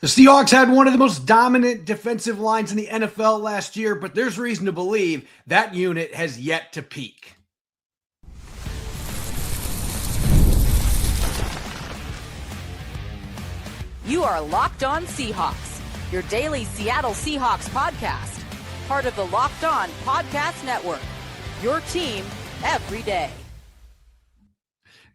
The Seahawks had one of the most dominant defensive lines in the NFL last year, but there's reason to believe that unit has yet to peak. You are Locked On Seahawks, your daily Seattle Seahawks podcast, part of the Locked On Podcast Network, your team every day.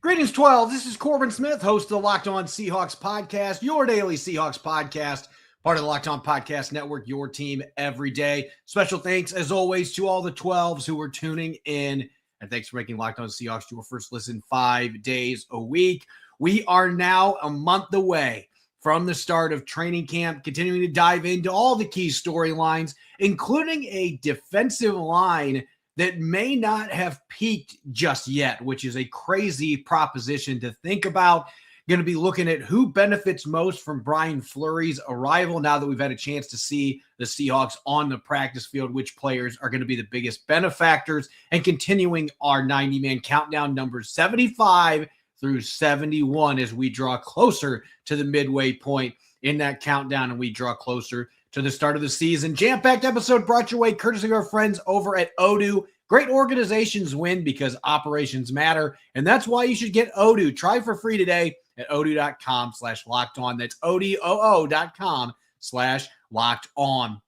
Greetings, 12. This is Corbin Smith, host of the Locked On Seahawks podcast, your daily Seahawks podcast, part of the Locked On Podcast Network, your team every day. Special thanks, as always, to all the 12s who are tuning in, and thanks for making Locked On Seahawks your first listen 5 days a week. We are now a month away from the start of training camp, continuing to dive into all the key storylines, including a defensive line that may not have peaked just yet, which is a crazy proposition to think about. Going to be looking at who benefits most from Brian Fleury's arrival now that we've had a chance to see the Seahawks on the practice field, which players are going to be the biggest benefactors, and continuing our 90-man countdown, numbers 75 through 71 as we draw closer to the midway point in that countdown and we draw closer to the start of the season. Jam-packed episode brought your way courtesy of our friends over at Odoo. Great organizations win because operations matter, and that's why you should get Odoo. Try for free today at odoo.com/lockedon. That's odoo.com/lockedon.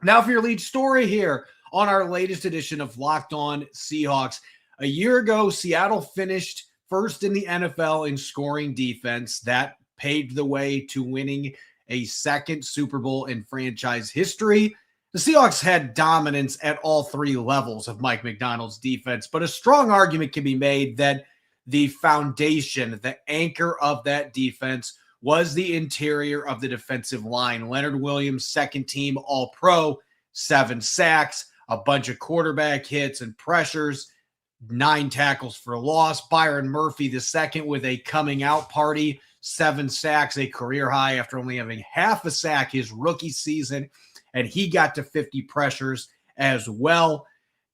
Now for your lead story here on our latest edition of Locked On Seahawks. A year ago, Seattle finished first in the NFL in scoring defense. That paved the way to winning a second Super Bowl in franchise history. The Seahawks had dominance at all three levels of Mike Macdonald's defense, but a strong argument can be made that the foundation, the anchor of that defense was the interior of the defensive line. Leonard Williams, second team All-Pro, 7 sacks, a bunch of quarterback hits and pressures, 9 tackles for loss. Byron Murphy II with a coming out party, 7 sacks, a career high after only having half a sack his rookie season. And he got to 50 pressures as well.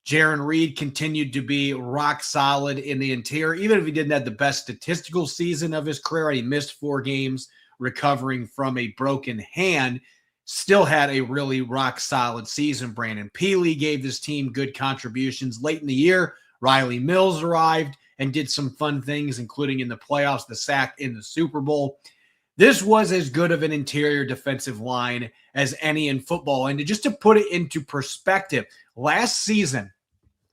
Jarran Reed continued to be rock solid in the interior, even if he didn't have the best statistical season of his career. He missed 4 games recovering from a broken hand. Still had a really rock solid season. Brandon Peely gave this team good contributions late in the year. Riley Mills arrived and did some fun things, including in the playoffs, the sack in the Super Bowl. This was as good of an interior defensive line as any in football. And just to put it into perspective, last season,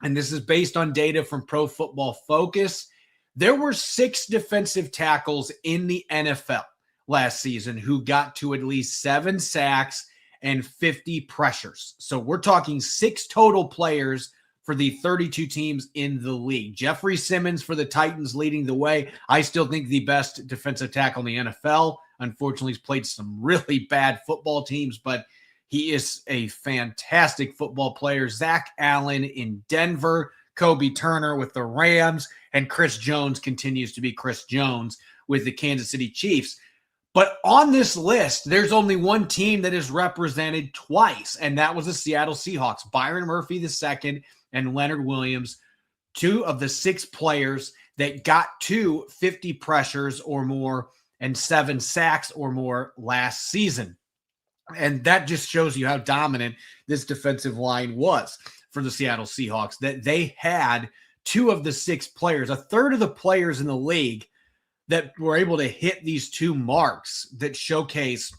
and this is based on data from Pro Football Focus, there were 6 defensive tackles in the NFL last season who got to at least 7 sacks and 50 pressures. So we're talking 6 total players for the 32 teams in the league. Jeffrey Simmons for the Titans leading the way. I still think the best defensive tackle in the NFL. Unfortunately, he's played some really bad football teams, but he is a fantastic football player. Zach Allen in Denver, Kobe Turner with the Rams, and Chris Jones continues to be Chris Jones with the Kansas City Chiefs. But on this list, there's only one team that is represented twice, and that was the Seattle Seahawks. Byron Murphy II and Leonard Williams, 2 of the 6 players that got to 50 pressures or more and 7 sacks or more last season. And that just shows you how dominant this defensive line was for the Seattle Seahawks, that they had 2 of the 6 players, a third of the players in the league that were able to hit these 2 marks that showcase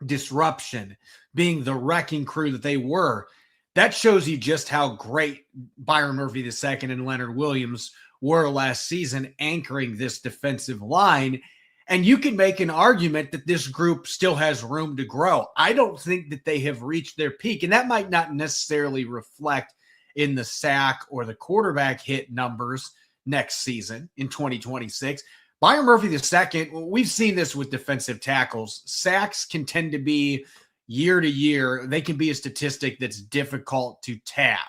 disruption, being the wrecking crew that they were. That shows you just how great Byron Murphy II and Leonard Williams were last season, anchoring this defensive line. And you can make an argument that this group still has room to grow. I don't think that they have reached their peak, and that might not necessarily reflect in the sack or the quarterback hit numbers next season in 2026. Byron Murphy II, we've seen this with defensive tackles. Sacks can tend to be year to year. They can be a statistic that's difficult to tab,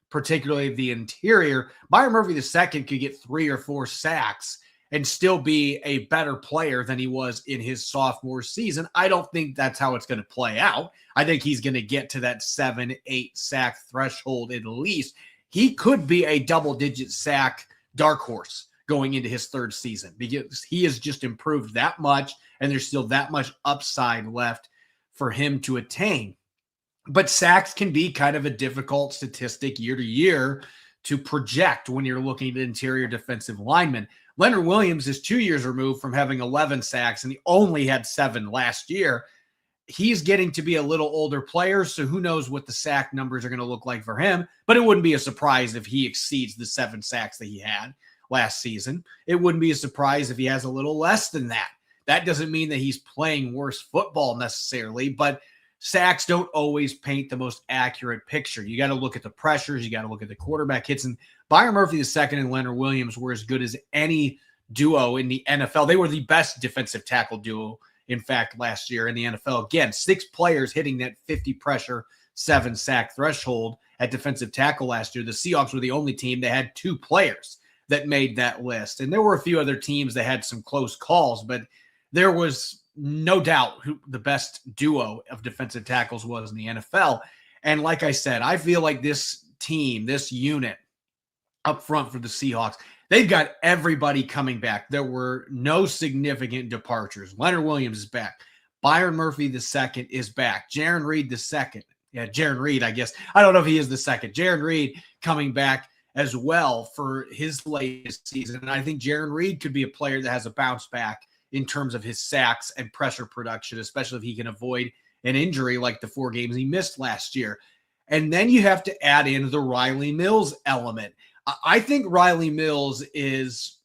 particularly the interior. Byron Murphy II could get 3 or 4 sacks and still be a better player than he was in his sophomore season. I don't think that's how it's going to play out. I think he's going to get to that 7-8 sack threshold at least. He could be a double-digit sack dark horse going into his third season because he has just improved that much, and there's still that much upside left for him to attain. But sacks can be kind of a difficult statistic year to year to project when you're looking at interior defensive linemen. Leonard Williams is 2 years removed from having 11 sacks, and he only had 7 last year. He's getting to be a little older player, so who knows what the sack numbers are going to look like for him, but it wouldn't be a surprise if he exceeds the 7 sacks that he had last season. It wouldn't be a surprise if he has a little less than that. That doesn't mean that he's playing worse football necessarily, but sacks don't always paint the most accurate picture. You got to look at the pressures. You got to look at the quarterback hits. And Byron Murphy II and Leonard Williams were as good as any duo in the NFL. They were the best defensive tackle duo, in fact, last year in the NFL. Again, 6 players hitting that 50 pressure, 7 sack threshold at defensive tackle last year. The Seahawks were the only team that had 2 players that made that list. And there were a few other teams that had some close calls, but there was no doubt who the best duo of defensive tackles was in the NFL. And like I said, I feel like this team, this unit up front for the Seahawks, they've got everybody coming back. There were no significant departures. Leonard Williams is back. Byron Murphy II is back. Jaron Reed II. Yeah, Jaron Reed, I guess. I don't know if he is the second. Jaron Reed coming back as well for his latest season. And I think Jaron Reed could be a player that has a bounce back in terms of his sacks and pressure production, especially if he can avoid an injury like the 4 games he missed last year. And then you have to add in the Riley Mills element. I think Riley Mills is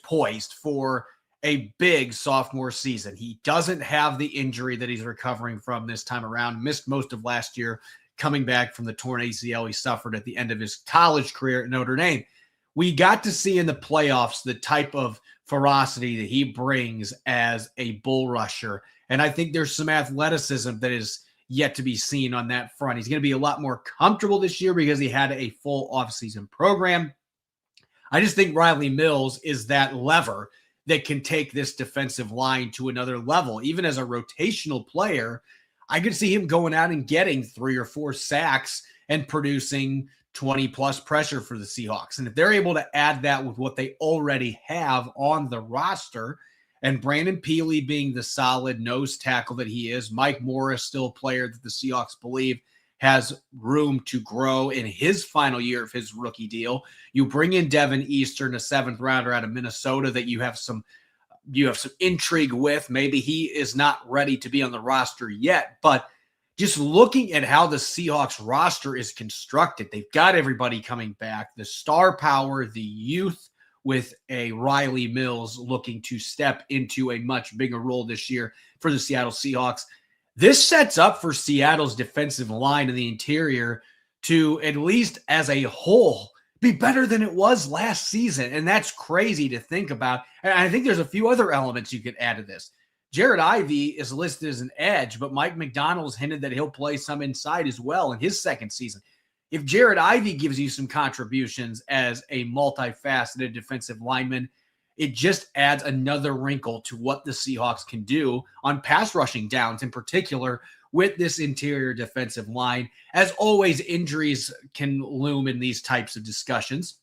poised for a big sophomore season. He doesn't have the injury that he's recovering from this time around. Missed most of last year coming back from the torn ACL he suffered at the end of his college career at Notre Dame. We got to see in the playoffs the type of ferocity that he brings as a bull rusher. And I think there's some athleticism that is yet to be seen on that front. He's going to be a lot more comfortable this year because he had a full offseason program. I just think Riley Mills is that lever that can take this defensive line to another level. Even as a rotational player, I could see him going out and getting 3 or 4 sacks and producing 20-plus pressure for the Seahawks. And if they're able to add that with what they already have on the roster, and Brandon Peely being the solid nose tackle that he is, Mike Morris still a player that the Seahawks believe has room to grow in his final year of his rookie deal. You bring in Devin Eastern, a 7th rounder out of Minnesota that you have some intrigue with. Maybe he is not ready to be on the roster yet, but just looking at how the Seahawks roster is constructed, they've got everybody coming back, the star power, the youth, with a Riley Mills looking to step into a much bigger role this year for the Seattle Seahawks. This sets up for Seattle's defensive line in the interior to, at least as a whole, be better than it was last season. And that's crazy to think about. And I think there's a few other elements you could add to this. Jared Ivey is listed as an edge, but Mike McDonald's hinted that he'll play some inside as well in his second season. If Jared Ivey gives you some contributions as a multifaceted defensive lineman, it just adds another wrinkle to what the Seahawks can do on pass rushing downs, in particular with this interior defensive line. As always, injuries can loom in these types of discussions.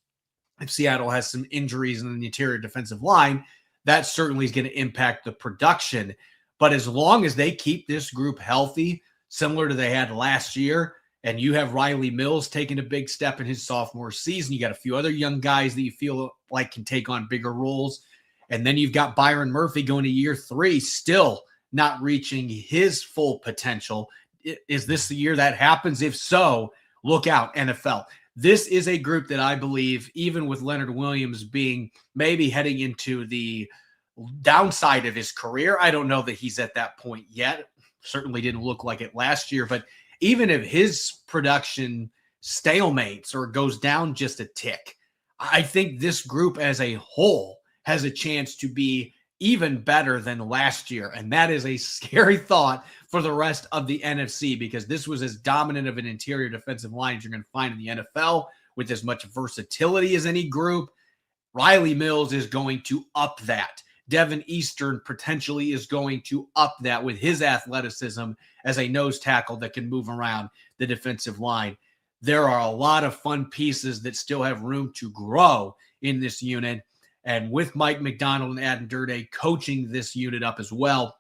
If Seattle has some injuries in the interior defensive line, that certainly is going to impact the production. But as long as they keep this group healthy, similar to they had last year, and you have Riley Mills taking a big step in his sophomore season, you got a few other young guys that you feel like can take on bigger roles. And then you've got Byron Murphy going to year 3, still not reaching his full potential. Is this the year that happens? If so, look out, NFL. This is a group that I believe, even with Leonard Williams being maybe heading into the downside of his career, I don't know that he's at that point yet. Certainly didn't look like it last year, but even if his production stalemates or goes down just a tick, I think this group as a whole has a chance to be even better than last year. And that is a scary thought for the rest of the NFC, because this was as dominant of an interior defensive line as you're going to find in the NFL, with as much versatility as any group. Riley Mills is going to up that. Devin Eastern potentially is going to up that with his athleticism as a nose tackle that can move around the defensive line. There are a lot of fun pieces that still have room to grow in this unit. And with Mike McDonald and Adam Durde coaching this unit up as well,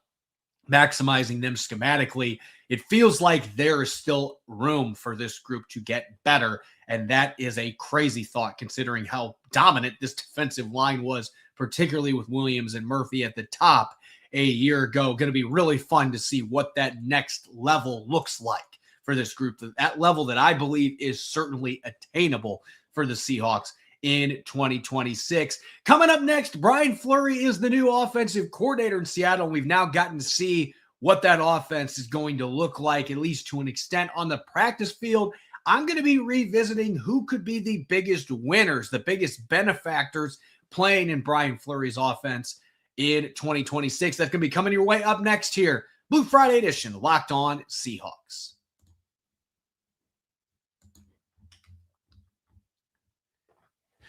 maximizing them schematically, it feels like there is still room for this group to get better. And that is a crazy thought considering how dominant this defensive line was, particularly with Williams and Murphy at the top a year ago. Going to be really fun to see what that next level looks like for this group. That level that I believe is certainly attainable for the Seahawks in 2026. Coming up next, Brian Fleury is the new offensive coordinator in Seattle. We've now gotten to see what that offense is going to look like, at least to an extent, on the practice field. I'm going to be revisiting who could be the biggest winners, the biggest benefactors playing in Brian Fleury's offense in 2026. That's going to be coming your way up next here. Blue Friday edition, Locked On Seahawks.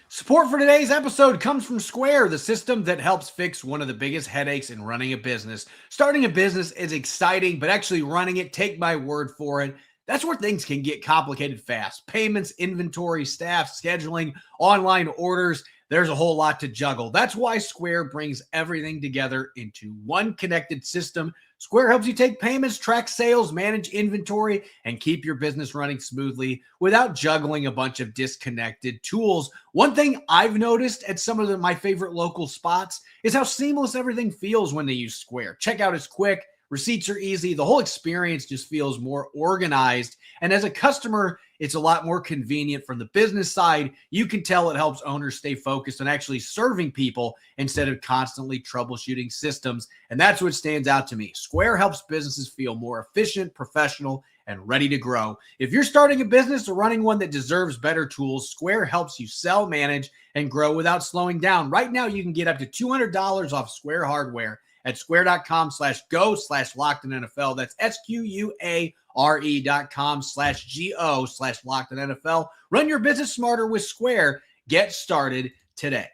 Support for today's episode comes from Square, the system that helps fix one of the biggest headaches in running a business. Starting a business is exciting, but actually running it, take my word for it, that's where things can get complicated fast. Payments, inventory, staff, scheduling, online orders. There's a whole lot to juggle. That's why Square brings everything together into one connected system. Square helps you take payments, track sales, manage inventory, and keep your business running smoothly without juggling a bunch of disconnected tools. One thing I've noticed at some of my favorite local spots is how seamless everything feels when they use Square. Checkout is quick. Receipts are easy. The whole experience just feels more organized. And as a customer, it's a lot more convenient from the business side. You can tell it helps owners stay focused on actually serving people instead of constantly troubleshooting systems. And that's what stands out to me. Square helps businesses feel more efficient, professional, and ready to grow. If you're starting a business or running one that deserves better tools, Square helps you sell, manage, and grow without slowing down. Right now, you can get up to $200 off Square hardware at square.com/go/LockedOnNFL. That's SQUARE.com/GO/LockedOnNFL. Run your business smarter with Square. Get started today.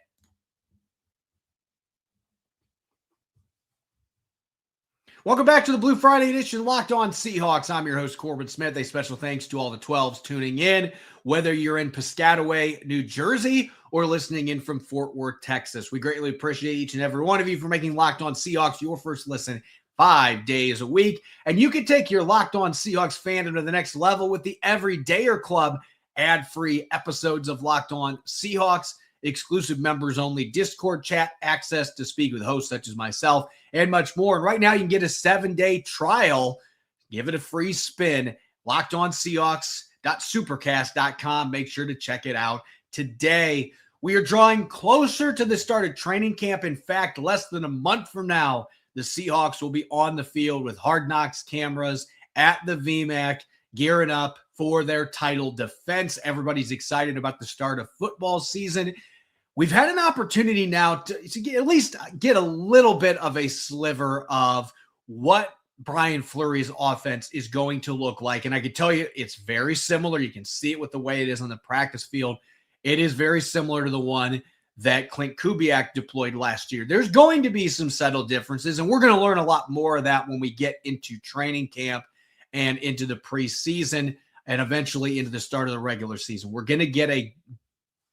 Welcome back to the Blue Friday edition, Locked On Seahawks. I'm your host, Corbin Smith. A special thanks to all the 12s tuning in, whether you're in Piscataway, New Jersey, or listening in from Fort Worth, Texas. We greatly appreciate each and every one of you for making Locked On Seahawks your first listen 5 days a week. And you can take your Locked On Seahawks fandom to the next level with the Everydayer Club, ad-free episodes of Locked On Seahawks, exclusive members only Discord chat, access to speak with hosts such as myself, and much more. And right now you can get a 7-day trial. Give it a free spin. LockedOnSeahawks.supercast.com. Make sure to check it out today. We are drawing closer to the start of training camp. In fact, less than a month from now, the Seahawks will be on the field with Hard Knocks cameras at the VMAC, gearing up for their title defense. Everybody's excited about the start of football season. We've had an opportunity now to get, at least get a little bit of a sliver of what Brian Fleury's offense is going to look like. And I can tell you it's very similar. You can see it with the way it is on the practice field. It is very similar to the one that Clint Kubiak deployed last year. There's going to be some subtle differences, and we're going to learn a lot more of that when we get into training camp and into the preseason and eventually into the start of the regular season. We're going to get a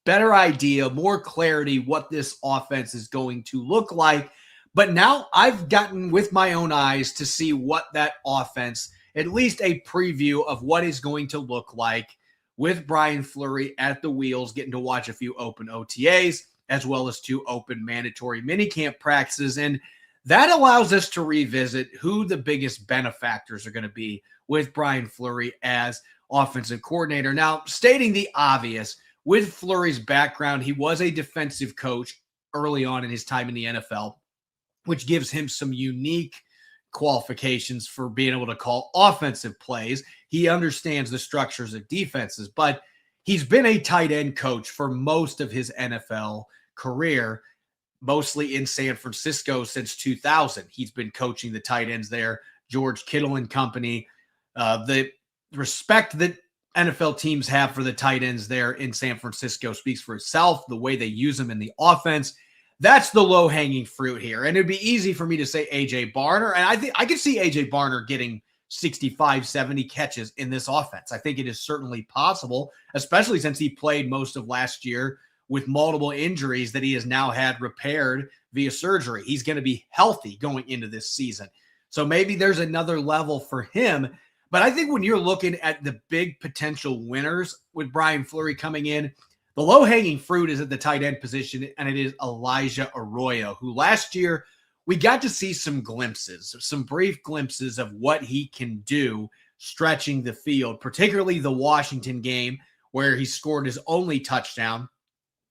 better idea, more clarity what this offense is going to look like. But now I've gotten with my own eyes to see what that offense, at least a preview of what is going to look like with Brian Fleury at the wheels, getting to watch a few open OTAs as well as 2 open mandatory minicamp practices. And that allows us to revisit who the biggest benefactors are going to be with Brian Fleury as offensive coordinator. Now, stating the obvious, with Fleury's background, he was a defensive coach early on in his time in the NFL, which gives him some unique qualifications for being able to call offensive plays. He understands the structures of defenses, but he's been a tight end coach for most of his NFL career, mostly in San Francisco since 2000. He's been coaching the tight ends there, George Kittle and company. The respect that NFL teams have for the tight ends there in San Francisco speaks for itself. The way they use them in the offense, that's the low-hanging fruit here. And it'd be easy for me to say A.J. Barner, and I think I could see A.J. Barner getting 65, 70 catches in this offense. I think it is certainly possible, especially since he played most of last year with multiple injuries that he has now had repaired via surgery. He's going to be healthy going into this season. So maybe there's another level for him. But I think when you're looking at the big potential winners with Brian Fleury coming in, the low-hanging fruit is at the tight end position, and it is Elijah Arroyo, who last year we got to see some glimpses, some brief glimpses of what he can do stretching the field, particularly the Washington game where he scored his only touchdown.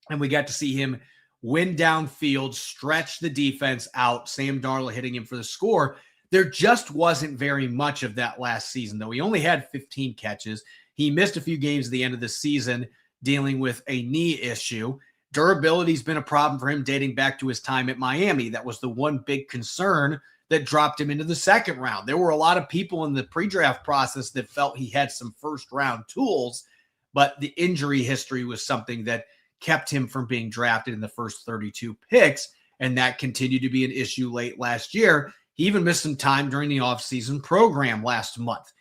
And we got to see him win downfield, stretch the defense out, Sam Darnold hitting him for the score. There just wasn't very much of that last season, though. He only had 15 catches. He missed a few games at the end of the season dealing with a knee issue. Durability has been a problem for him dating back to his time at Miami. That was the one big concern that dropped him into the second round. There were a lot of people in the pre-draft process that felt he had some first-round tools, but the injury history was something that kept him from being drafted in the first 32 picks, and that continued to be an issue late last year. He even missed some time during the offseason program last month.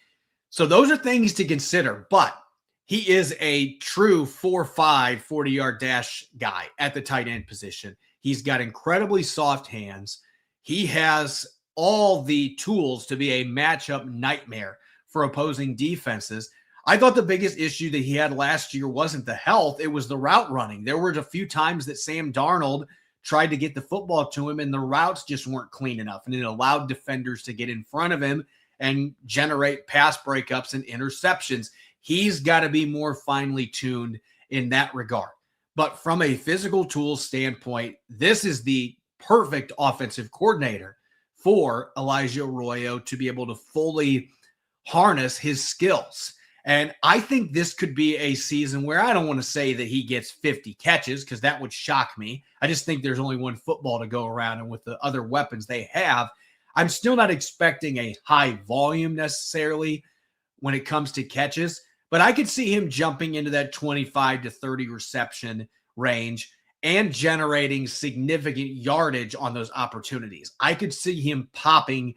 So those are things to consider, but he is a true 4.5 40-yard dash guy at the tight end position. He's got incredibly soft hands. He has all the tools to be a matchup nightmare for opposing defenses. I thought the biggest issue that he had last year wasn't the health, it was the route running. There were a few times that Sam Darnold tried to get the football to him and the routes just weren't clean enough, and it allowed defenders to get in front of him and generate pass breakups and interceptions. He's got to be more finely tuned in that regard. But from a physical tools standpoint, this is the perfect offensive coordinator for Elijah Arroyo to be able to fully harness his skills. And I think this could be a season where I don't want to say that he gets 50 catches because that would shock me. I just think there's only one football to go around, and with the other weapons they have, I'm still not expecting a high volume necessarily when it comes to catches, but I could see him jumping into that 25 to 30 reception range and generating significant yardage on those opportunities. I could see him popping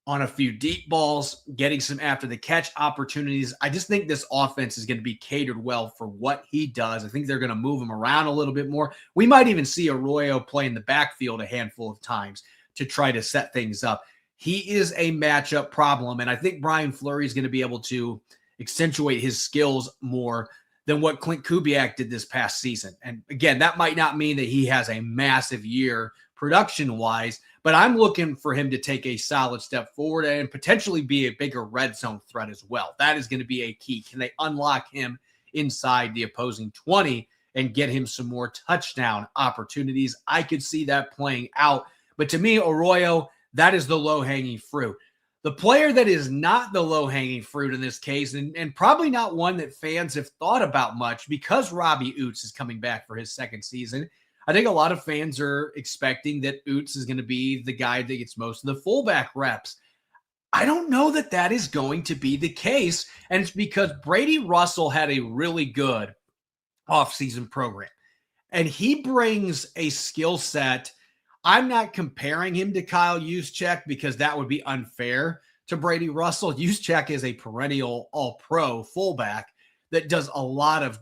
on a few deep balls, getting some after the catch opportunities. I just think this offense is going to be catered well for what he does. I think they're going to move him around a little bit more. We might even see Arroyo play in the backfield a handful of times to try to set things up. He is a matchup problem, and I think Brian Fleury is going to be able to accentuate his skills more than what Clint Kubiak did this past season. And again, that might not mean that he has a massive year production-wise, but I'm looking for him to take a solid step forward and potentially be a bigger red zone threat as well. That is going to be a key. Can they unlock him inside the opposing 20 and get him some more touchdown opportunities? I could see that playing out. But to me, Arroyo, that is the low-hanging fruit. The player that is not the low-hanging fruit in this case, and probably not one that fans have thought about much because Robbie Oots is coming back for his second season, I think a lot of fans are expecting that Oots is going to be the guy that gets most of the fullback reps. I don't know that that is going to be the case, and it's because Brady Russell had a really good offseason program, and he brings a skill set. I'm not comparing him to Kyle Juszczyk because that would be unfair to Brady Russell. Juszczyk is a perennial all-pro fullback that does a lot of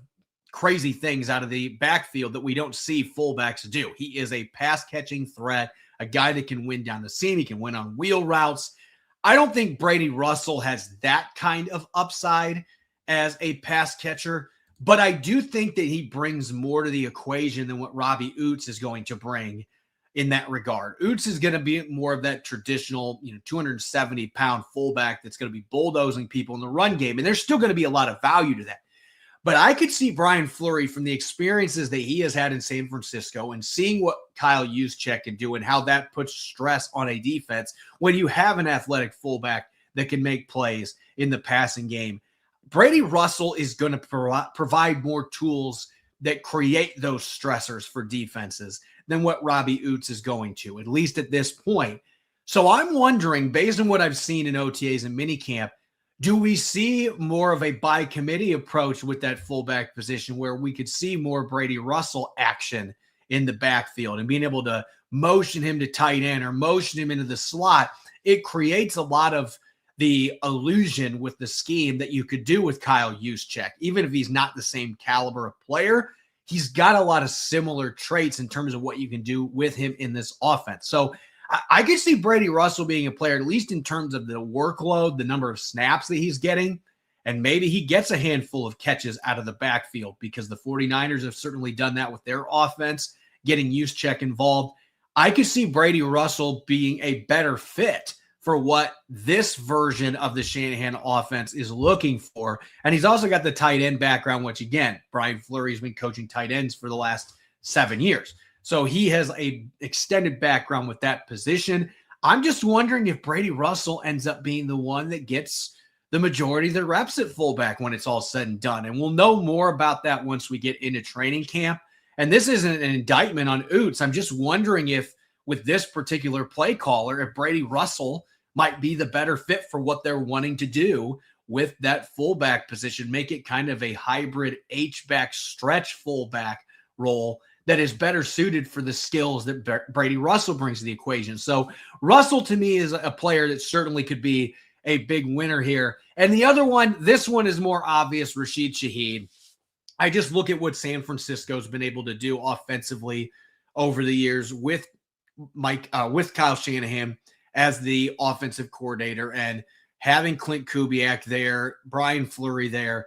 crazy things out of the backfield that we don't see fullbacks do. He is a pass-catching threat, a guy that can win down the seam. He can win on wheel routes. I don't think Brady Russell has that kind of upside as a pass catcher, but I do think that he brings more to the equation than what Robbie Oots is going to bring in that regard. Oots is going to be more of that traditional, 270-pound fullback that's going to be bulldozing people in the run game, and there's still going to be a lot of value to that. But I could see Brian Fleury, from the experiences that he has had in San Francisco and seeing what Kyle Juszczyk can do and how that puts stress on a defense when you have an athletic fullback that can make plays in the passing game. Brady Russell is going to provide more tools that create those stressors for defenses than what Robbie Oots is going to, at least at this point. So I'm wondering, based on what I've seen in OTAs and minicamp, do we see more of a by committee approach with that fullback position where we could see more Brady Russell action in the backfield and being able to motion him to tight end or motion him into the slot? It creates a lot of the illusion with the scheme that you could do with Kyle Juszczyk. Even if he's not the same caliber of player, he's got a lot of similar traits in terms of what you can do with him in this offense. So I could see Brady Russell being a player, at least in terms of the workload, the number of snaps that he's getting, and maybe he gets a handful of catches out of the backfield, because the 49ers have certainly done that with their offense, getting Juszczyk involved. I could see Brady Russell being a better fit for what this version of the Shanahan offense is looking for. And he's also got the tight end background, which, again, Brian Fleury has been coaching tight ends for the last 7 years. So he has a extended background with that position. I'm just wondering if Brady Russell ends up being the one that gets the majority of the reps at fullback when it's all said and done. And we'll know more about that once we get into training camp. And this isn't an indictment on Oots. I'm just wondering if, with this particular play caller, if Brady Russell might be the better fit for what they're wanting to do with that fullback position, make it kind of a hybrid H-back stretch fullback role that is better suited for the skills that Brady Russell brings to the equation. So Russell, to me, is a player that certainly could be a big winner here. And the other one, this one is more obvious, Rashid Shaheed. I just look at what San Francisco's been able to do offensively over the years with Kyle Shanahan as the offensive coordinator, and having Clint Kubiak there, Brian Fleury there.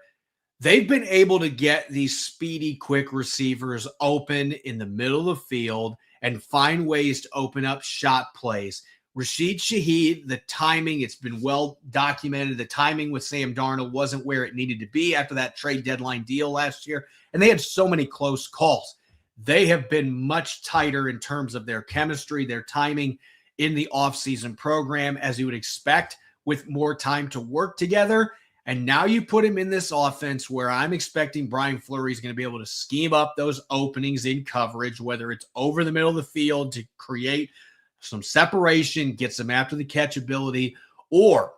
They've been able to get these speedy, quick receivers open in the middle of the field and find ways to open up shot plays. Rashid Shaheed, the timing, it's been well documented. The timing with Sam Darnold wasn't where it needed to be after that trade deadline deal last year, and they had so many close calls. They have been much tighter in terms of their chemistry, their timing in the offseason program, as you would expect, with more time to work together. And now you put him in this offense where I'm expecting Brian Fleury is going to be able to scheme up those openings in coverage, whether it's over the middle of the field to create some separation, get some after the catch ability, or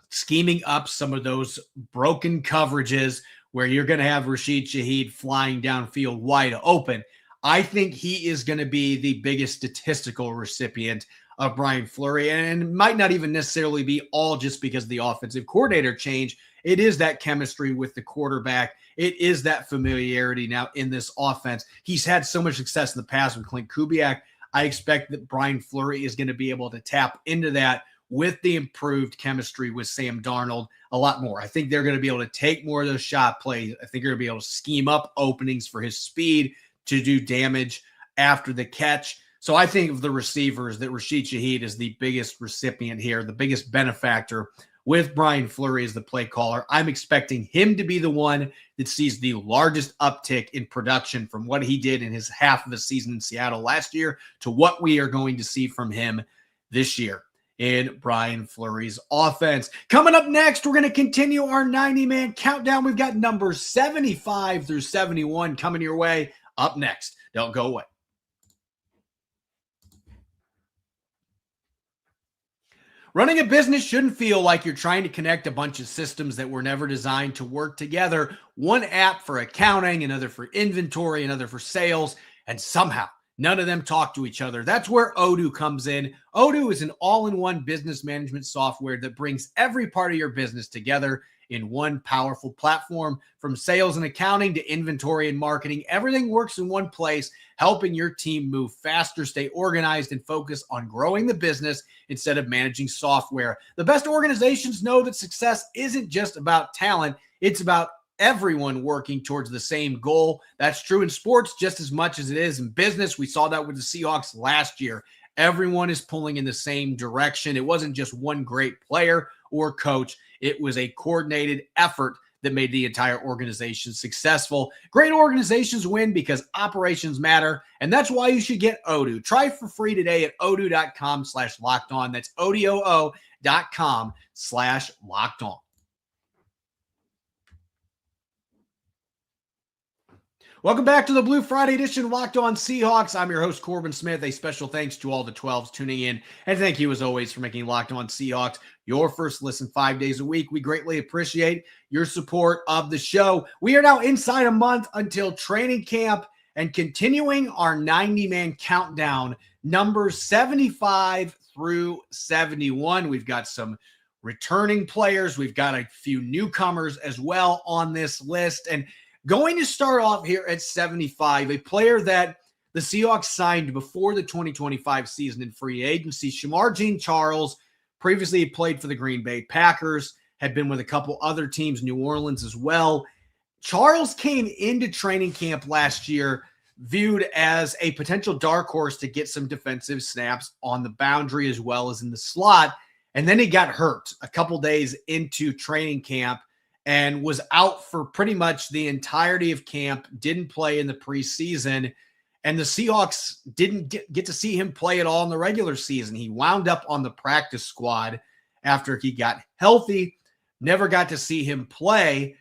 scheming up some of those broken coverages where you're going to have Rashid Shaheed flying downfield wide open. I think he is going to be the biggest statistical recipient of Brian Fleury, and it might not even necessarily be all just because of the offensive coordinator change. It is that chemistry with the quarterback. It is that familiarity now in this offense. He's had so much success in the past with Clint Kubiak. I expect that Brian Fleury is going to be able to tap into that with the improved chemistry with Sam Darnold a lot more. I think they're going to be able to take more of those shot plays. I think they're going to be able to scheme up openings for his speed to do damage after the catch. So I think of the receivers that Rashid Shaheed is the biggest recipient here, the biggest benefactor with Brian Fleury as the play caller. I'm expecting him to be the one that sees the largest uptick in production from what he did in his half of the season in Seattle last year to what we are going to see from him this year in Brian Fleury's offense. Coming up next, we're going to continue our 90-man countdown. We've got numbers 75 through 71 coming your way up next. Don't go away. Running a business shouldn't feel like you're trying to connect a bunch of systems that were never designed to work together. One app for accounting, another for inventory, another for sales, and somehow none of them talk to each other. That's where Odoo comes in. Odoo is an all-in-one business management software that brings every part of your business together in one powerful platform. From sales and accounting to inventory and marketing, everything works in one place, helping your team move faster, stay organized, and focus on growing the business instead of managing software. The best organizations know that success isn't just about talent, it's about everyone working towards the same goal. That's true in sports just as much as it is in business. We saw that with the Seahawks last year. Everyone is pulling in the same direction. It wasn't just one great player or coach. It was a coordinated effort that made the entire organization successful. Great organizations win because operations matter, and that's why you should get Odoo. Try it for free today at odoo.com/lockedon. That's odoo.com/lockedon. Welcome back to the Blue Friday edition of Locked On Seahawks. I'm your host, Corbin Smith. A special thanks to all the 12s tuning in. And thank you, as always, for making Locked On Seahawks your first listen 5 days a week. We greatly appreciate your support of the show. We are now inside a month until training camp and continuing our 90-man countdown, numbers 75 through 71. We've got some returning players. We've got a few newcomers as well on this list. And Going to start off here at 75, a player that the Seahawks signed before the 2025 season in free agency, Shemar Jean-Charles. Previously, he played for the Green Bay Packers, had been with a couple other teams, New Orleans as well. Charles came into training camp last year viewed as a potential dark horse to get some defensive snaps on the boundary as well as in the slot. And then he got hurt a couple days into training camp and was out for pretty much the entirety of camp, didn't play in the preseason. And the Seahawks didn't get to see him play at all in the regular season. He wound up on the practice squad after he got healthy, never got to see him play.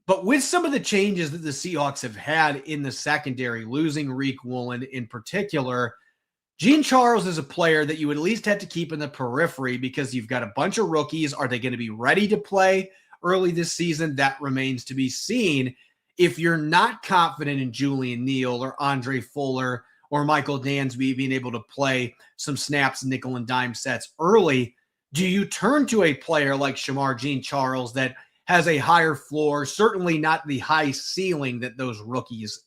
But with some of the changes that the Seahawks have had in the secondary, losing Reek Woolen in particular, Jean-Charles is a player that you would at least have to keep in the periphery because you've got a bunch of rookies. Are they going to be ready to play early this season? That remains to be seen. If you're not confident in Julian Neal or Andre Fuller or Michael Dansby being able to play some snaps, nickel and dime sets early, do you turn to a player like Shemar Jean-Charles that has a higher floor, certainly not the high ceiling that those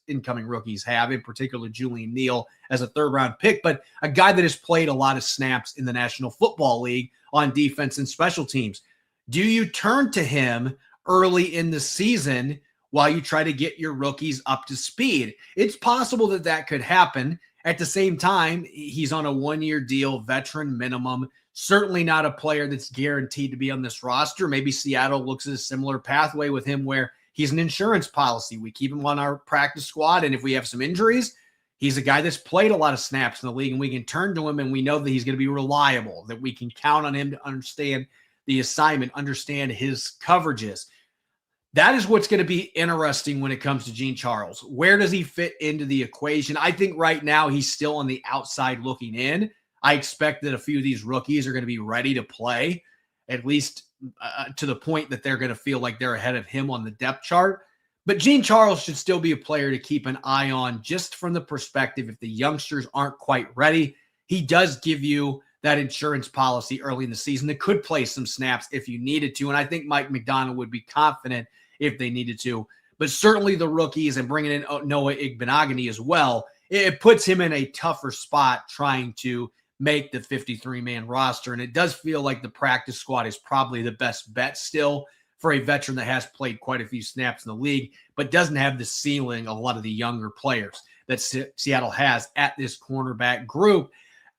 incoming rookies have, in particular Julian Neal as a third-round pick, but a guy that has played a lot of snaps in the National Football League on defense and special teams? Do you turn to him early in the season while you try to get your rookies up to speed? It's possible that that could happen. At the same time, he's on a one-year deal, veteran minimum, certainly not a player that's guaranteed to be on this roster. Maybe Seattle looks at a similar pathway with him where he's an insurance policy. We keep him on our practice squad, and if we have some injuries, he's a guy that's played a lot of snaps in the league, and we can turn to him, and we know that he's going to be reliable, that we can count on him to understand the assignment, understand his coverages. That is what's going to be interesting when it comes to Jean-Charles. Where does he fit into the equation? I think right now he's still on the outside looking in. I expect that a few of these rookies are going to be ready to play, at least to the point that they're going to feel like they're ahead of him on the depth chart. But Jean-Charles should still be a player to keep an eye on, just from the perspective if the youngsters aren't quite ready. He does give you that insurance policy early in the season that could play some snaps if you needed to. And I think Mike McDonald would be confident if they needed to. But certainly the rookies and bringing in Noah Igbenogany as well, it puts him in a tougher spot trying to make the 53-man roster. And it does feel like the practice squad is probably the best bet still for a veteran that has played quite a few snaps in the league, but doesn't have the ceiling of a lot of the younger players that Seattle has at this cornerback group.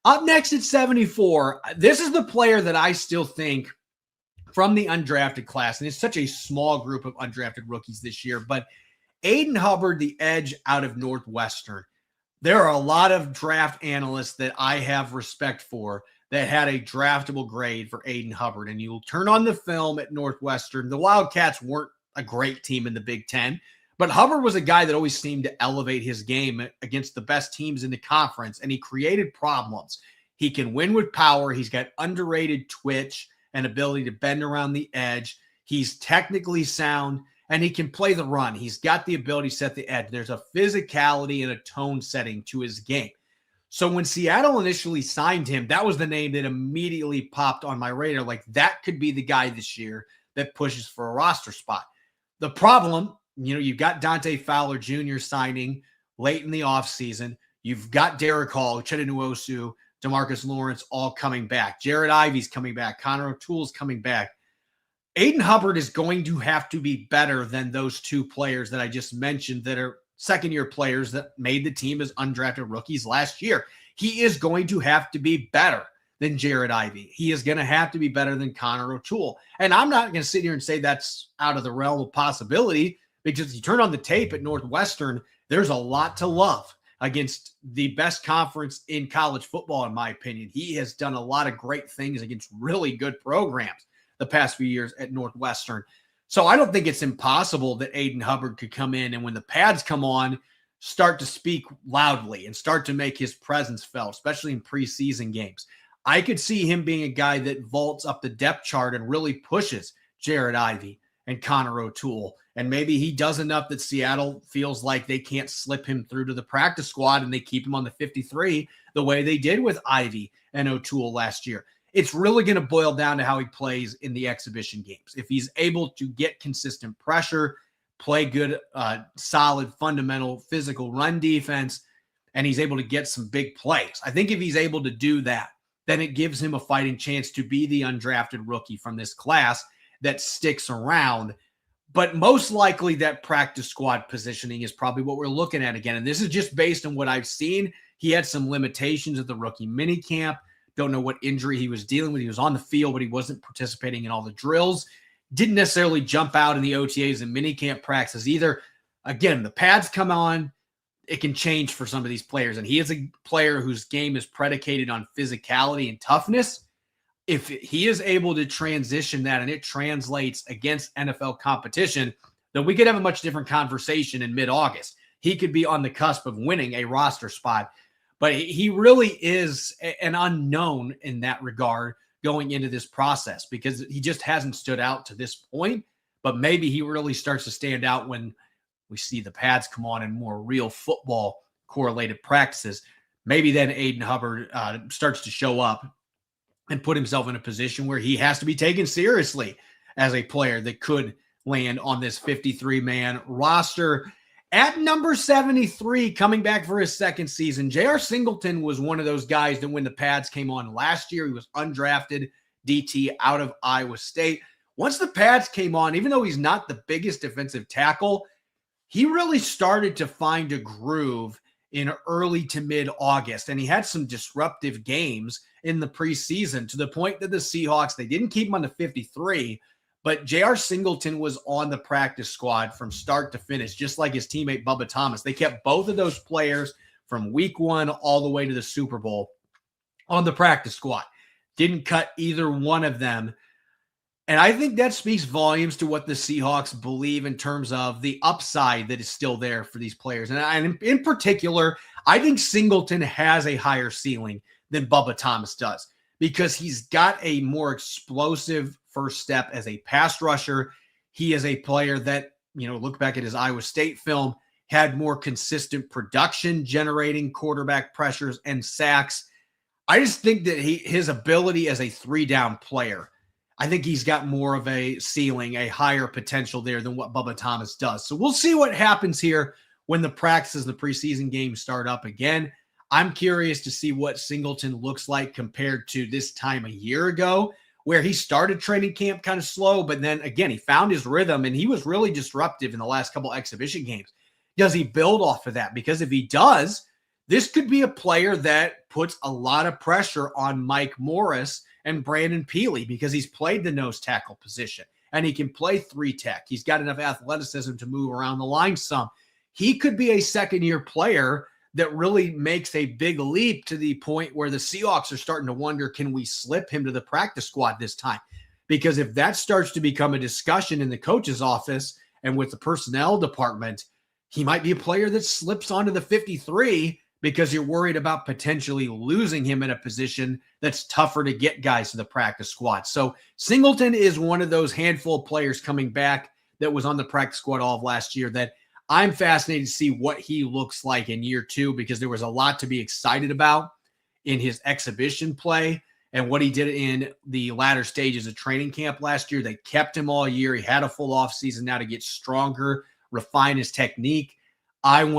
Up next at 74, this is the player that I still think from the undrafted class, and it's such a small group of undrafted rookies this year, but Aiden Hubbard, the edge out of Northwestern. There are a lot of draft analysts that I have respect for that had a draftable grade for Aiden Hubbard. And you'll turn on the film at Northwestern. The Wildcats weren't a great team in the Big Ten, but Hubbard was a guy that always seemed to elevate his game against the best teams in the conference, and he created problems. He can win with power. He's got underrated twitch and ability to bend around the edge. He's technically sound, and he can play the run. He's got the ability to set the edge. There's a physicality and a tone setting to his game. So when Seattle initially signed him, that was the name that immediately popped on my radar. Like, that could be the guy this year that pushes for a roster spot. The problem, you've got Dante Fowler Jr. signing late in the offseason. You've got Derek Hall, Uchenna Nwosu, DeMarcus Lawrence all coming back. Jared Ivey's coming back. Connor O'Toole's coming back. Aiden Hubbard is going to have to be better than those two players that I just mentioned that are second-year players that made the team as undrafted rookies last year. He is going to have to be better than Jared Ivey. He is going to have to be better than Connor O'Toole. And I'm not going to sit here and say that's out of the realm of possibility, because you turn on the tape at Northwestern, there's a lot to love against the best conference in college football, in my opinion. He has done a lot of great things against really good programs the past few years at Northwestern. So I don't think it's impossible that Aiden Hubbard could come in and when the pads come on, start to speak loudly and start to make his presence felt, especially in preseason games. I could see him being a guy that vaults up the depth chart and really pushes Jared Ivey and Connor O'Toole. And maybe he does enough that Seattle feels like they can't slip him through to the practice squad and they keep him on the 53 the way they did with Ivey and O'Toole last year. It's really going to boil down to how he plays in the exhibition games. If he's able to get consistent pressure, play good, solid, fundamental, physical run defense, and he's able to get some big plays. I think if he's able to do that, then it gives him a fighting chance to be the undrafted rookie from this class that sticks around. But most likely that practice squad positioning is probably what we're looking at again. And this is just based on what I've seen. He had some limitations at the rookie minicamp. Don't know what injury he was dealing with. He was on the field, but he wasn't participating in all the drills. Didn't necessarily jump out in the OTAs and minicamp practices either. Again, the pads come on. It can change for some of these players. And he is a player whose game is predicated on physicality and toughness. If he is able to transition that and it translates against NFL competition, then we could have a much different conversation in mid-August. He could be on the cusp of winning a roster spot, but he really is an unknown in that regard going into this process because he just hasn't stood out to this point. But maybe he really starts to stand out when we see the pads come on in more real football correlated practices. Maybe then Aiden Hubbard starts to show up and put himself in a position where he has to be taken seriously as a player that could land on this 53-man roster. At number 73, coming back for his second season, J.R. Singleton was one of those guys that when the pads came on last year, he was undrafted DT out of Iowa State. Once the pads came on, even though he's not the biggest defensive tackle, he really started to find a groove in early to mid-August, and he had some disruptive games in the preseason to the point that the Seahawks, they didn't keep him on the 53, but J.R. Singleton was on the practice squad from start to finish, just like his teammate Bubba Thomas. They kept both of those players from week one all the way to the Super Bowl on the practice squad. Didn't cut either one of them. And I think that speaks volumes to what the Seahawks believe in terms of the upside that is still there for these players. And in particular, I think Singleton has a higher ceiling than Bubba Thomas does because he's got a more explosive first step as a pass rusher. He is a player that, look back at his Iowa State film, had more consistent production generating quarterback pressures and sacks. I just think that his ability as a 3-down player, I think he's got more of a ceiling, a higher potential there than what Bubba Thomas does. So we'll see what happens here when the practices, the preseason games start up again. I'm curious to see what Singleton looks like compared to this time a year ago, where he started training camp kind of slow, but then again, he found his rhythm and he was really disruptive in the last couple exhibition games. Does he build off of that? Because if he does, this could be a player that puts a lot of pressure on Mike Morris and Brandon Peely because he's played the nose tackle position and he can play 3-tech. He's got enough athleticism to move around the line some. He could be a second-year player that really makes a big leap to the point where the Seahawks are starting to wonder, can we slip him to the practice squad this time? Because if that starts to become a discussion in the coach's office and with the personnel department, he might be a player that slips onto the 53 because you're worried about potentially losing him in a position that's tougher to get guys to the practice squad. So Singleton is one of those handful of players coming back that was on the practice squad all of last year that I'm fascinated to see what he looks like in year two because there was a lot to be excited about in his exhibition play and what he did in the latter stages of training camp last year. They kept him all year. He had a full offseason now to get stronger, refine his technique. I'm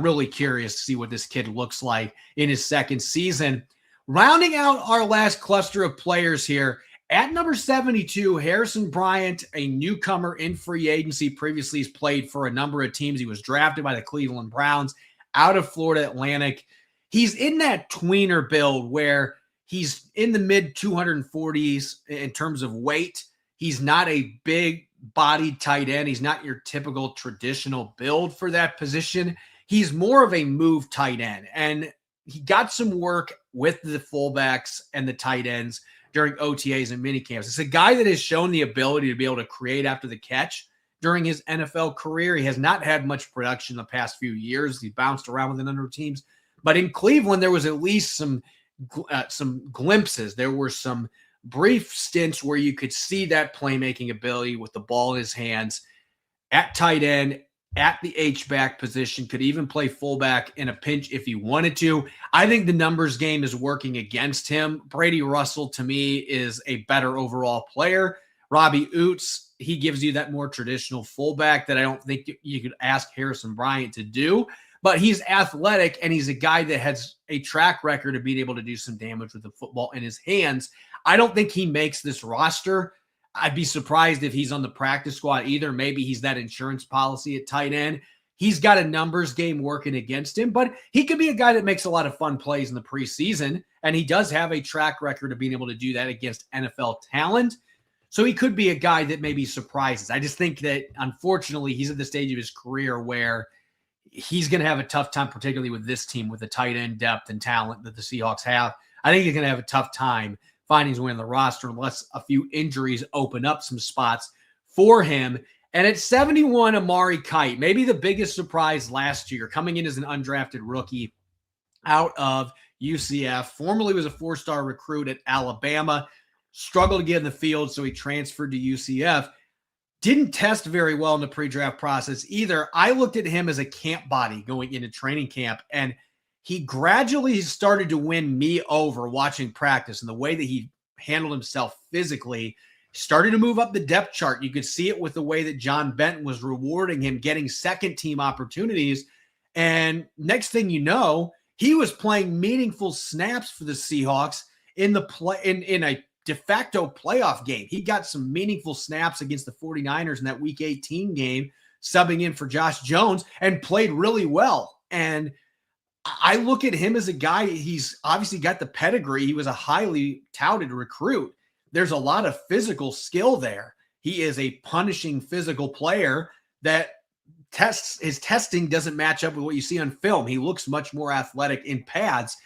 really curious to see what this kid looks like in his second season. Rounding out our last cluster of players here, at number 72, Harrison Bryant, a newcomer in free agency. Previously, he's played for a number of teams. He was drafted by the Cleveland Browns out of Florida Atlantic. He's in that tweener build where he's in the mid 240s in terms of weight. He's not a big bodied tight end. He's not your typical traditional build for that position. He's more of a move tight end. And he got some work with the fullbacks and the tight ends during OTAs and minicamps. It's a guy that has shown the ability to be able to create after the catch during his NFL career. He has not had much production the past few years. He bounced around with a number of teams. But in Cleveland, there was at least some glimpses. There were some brief stints where you could see that playmaking ability with the ball in his hands at tight end, at the H-back position, could even play fullback in a pinch if he wanted to. I think the numbers game is working against him. Brady Russell, to me, is a better overall player. Robbie Oots, he gives you that more traditional fullback that I don't think you could ask Harrison Bryant to do. But he's athletic, and he's a guy that has a track record of being able to do some damage with the football in his hands. I don't think he makes this roster. I'd be surprised if he's on the practice squad either. Maybe he's that insurance policy at tight end. He's got a numbers game working against him, but he could be a guy that makes a lot of fun plays in the preseason, and he does have a track record of being able to do that against NFL talent. So he could be a guy that maybe surprises. I just think that, unfortunately, he's at the stage of his career where he's going to have a tough time, particularly with this team, with the tight end depth and talent that the Seahawks have. I think he's going to have a tough time finding his way on the roster unless a few injuries open up some spots for him. And at 71, Amari Kite, maybe the biggest surprise last year, coming in as an undrafted rookie out of UCF, formerly was a four-star recruit at Alabama, struggled to get in the field, so he transferred to UCF. Didn't test very well in the pre-draft process either. I looked at him as a camp body going into training camp, and he gradually started to win me over watching practice, and the way that he handled himself physically started to move up the depth chart. You could see it with the way that John Benton was rewarding him, getting second-team opportunities. And next thing you know, he was playing meaningful snaps for the Seahawks in a de facto playoff game. He got some meaningful snaps against the 49ers in that Week 18 game, subbing in for Josh Jones, and played really well. And I look at him as a guy, he's obviously got the pedigree. He was a highly touted recruit. There's a lot of physical skill there. He is a punishing physical player that his testing doesn't match up with what you see on film. He looks much more athletic in pads.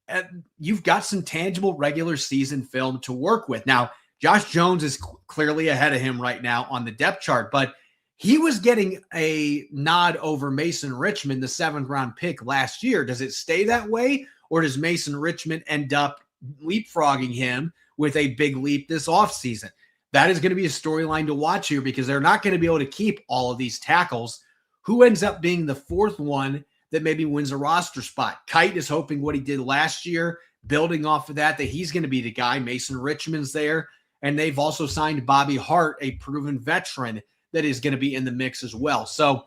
And you've got some tangible regular season film to work with. Now, Josh Jones is clearly ahead of him right now on the depth chart, but he was getting a nod over Mason Richmond, the 7th-round pick last year. Does it stay that way, or does Mason Richmond end up leapfrogging him with a big leap this offseason? That is going to be a storyline to watch here, because they're not going to be able to keep all of these tackles. Who ends up being the fourth one that maybe wins a roster spot? Kite is hoping what he did last year, building off of that he's going to be the guy. Mason Richmond's there, and they've also signed Bobby Hart, a proven veteran that is going to be in the mix as well. So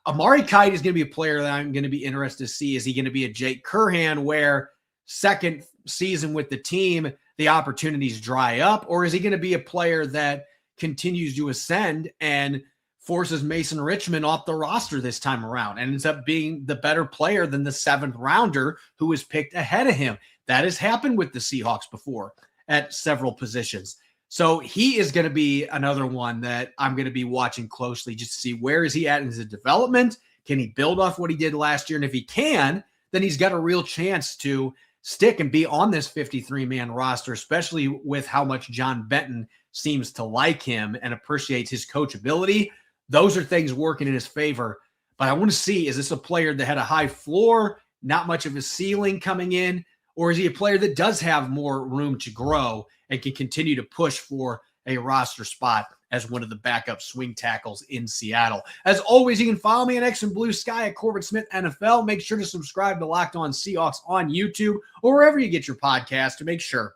Amari Kite is going to be a player that I'm going to be interested to see. Is he going to be a Jake Curhan, where second season with the team, the opportunities dry up? Or is he going to be a player that continues to ascend and forces Mason Richmond off the roster this time around and ends up being the better player than the 7th rounder who was picked ahead of him? That has happened with the Seahawks before at several positions. So he is going to be another one that I'm going to be watching closely, just to see where is he at in his development. Can he build off what he did last year? And if he can, then he's got a real chance to stick and be on this 53-man roster, especially with how much John Benton seems to like him and appreciates his coachability. Those are things working in his favor. But I want to see, is this a player that had a high floor, not much of a ceiling coming in, or is he a player that does have more room to grow and can continue to push for a roster spot as one of the backup swing tackles in Seattle? As always, you can follow me on X and Blue Sky at Corbin Smith NFL. Make sure to subscribe to Locked On Seahawks on YouTube or wherever you get your podcast to make sure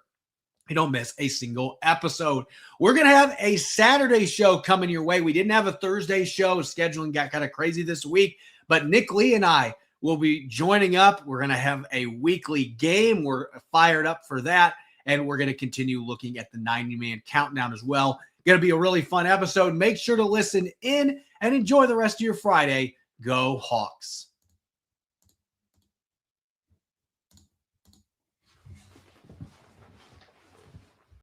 you don't miss a single episode. We're going to have a Saturday show coming your way. We didn't have a Thursday show. Scheduling got kind of crazy this week, but Nick Lee and I will be joining up. We're going to have a weekly game. We're fired up for that. And we're going to continue looking at the 90-man countdown as well. Going to be a really fun episode. Make sure to listen in and enjoy the rest of your Friday. Go Hawks.